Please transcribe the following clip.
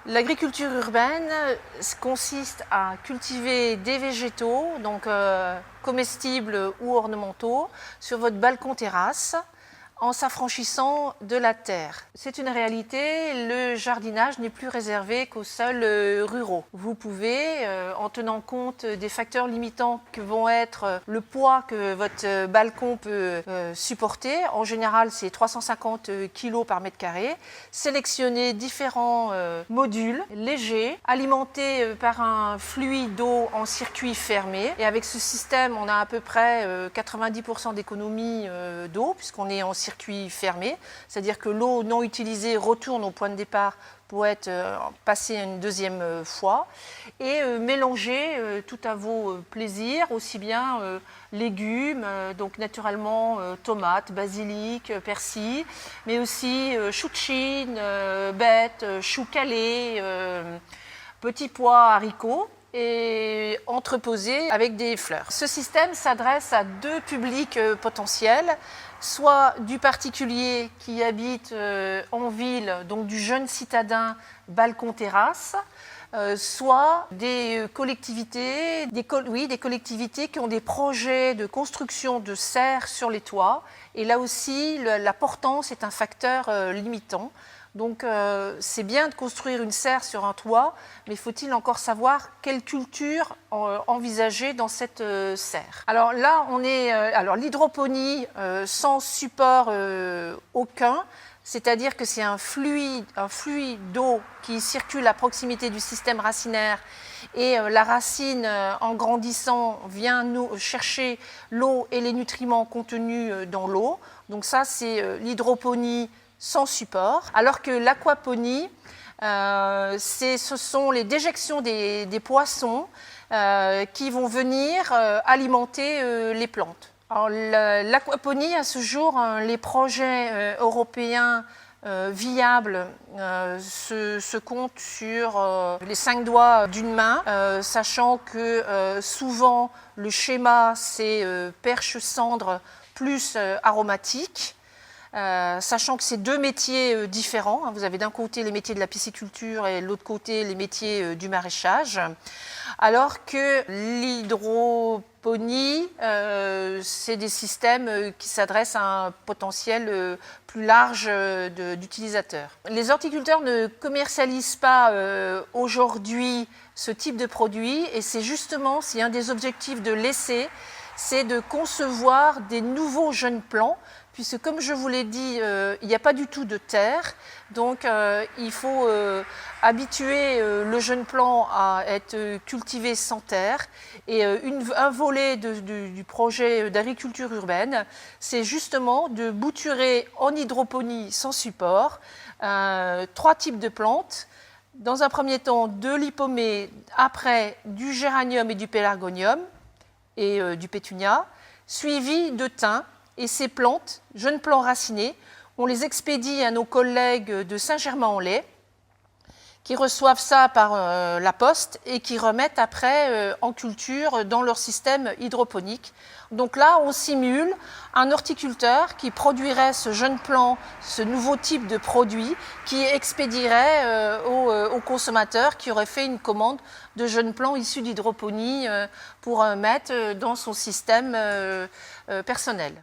L'agriculture urbaine consiste à cultiver des végétaux, donc comestibles ou ornementaux, sur votre balcon-terrasse, en s'affranchissant de la terre. C'est une réalité, le jardinage n'est plus réservé qu'aux seuls ruraux. Vous pouvez, en tenant compte des facteurs limitants que vont être le poids que votre balcon peut supporter, en général c'est 350 kg par mètre carré, sélectionner différents modules légers, alimentés par un fluide d'eau en circuit fermé. Et avec ce système, on a à peu près 90% d'économie d'eau, puisqu'on est en circuit fermé, c'est-à-dire que l'eau non utilisée retourne au point de départ pour être passée une deuxième fois, et mélanger tout à vos plaisirs, aussi bien légumes, donc naturellement tomates, basilic, persil, mais aussi choux de Chine, bettes, choux calés, petits pois, haricots, et entreposé avec des fleurs. Ce système s'adresse à deux publics potentiels, soit du particulier qui habite en ville, donc du jeune citadin balcon-terrasse, soit des collectivités, des collectivités qui ont des projets de construction de serres sur les toits. Et là aussi, la portance est un facteur limitant. Donc c'est bien de construire une serre sur un toit, mais faut-il encore savoir quelle culture envisager dans cette serre. Alors là, on est l'hydroponie sans support aucun, c'est-à-dire que c'est un fluide d'eau qui circule à proximité du système racinaire, et la racine, en grandissant, vient chercher l'eau et les nutriments contenus dans l'eau. Donc ça, c'est l'hydroponie sans support, alors que l'aquaponie, ce sont les déjections des poissons qui vont venir alimenter les plantes. L'aquaponie, à ce jour, les projets européens viables se comptent sur les 5 doigts d'une main, sachant que souvent le schéma c'est perche-cendre plus aromatique. Sachant que c'est deux métiers différents, vous avez d'un côté les métiers de la pisciculture et de l'autre côté les métiers du maraîchage, alors que l'hydroponie, c'est des systèmes qui s'adressent à un potentiel plus large d'utilisateurs. Les horticulteurs ne commercialisent pas aujourd'hui ce type de produit, et c'est justement, c'est un des objectifs de l'essai, c'est de concevoir des nouveaux jeunes plants, puisque comme je vous l'ai dit, il n'y a pas du tout de terre, donc il faut habituer le jeune plant à être cultivé sans terre. Et un volet du projet d'agriculture urbaine, c'est justement de bouturer en hydroponie sans support 3 types de plantes. Dans un premier temps, de l'hypomée, après du géranium et du pélargonium et du pétunia, suivi de thym. Et ces plantes, jeunes plants racinés, on les expédie à nos collègues de Saint-Germain-en-Laye, qui reçoivent ça par la poste et qui remettent après en culture dans leur système hydroponique. Donc là, on simule un horticulteur qui produirait ce jeune plant, ce nouveau type de produit, qui expédierait aux consommateurs qui auraient fait une commande de jeunes plants issus d'hydroponie pour mettre dans son système personnel.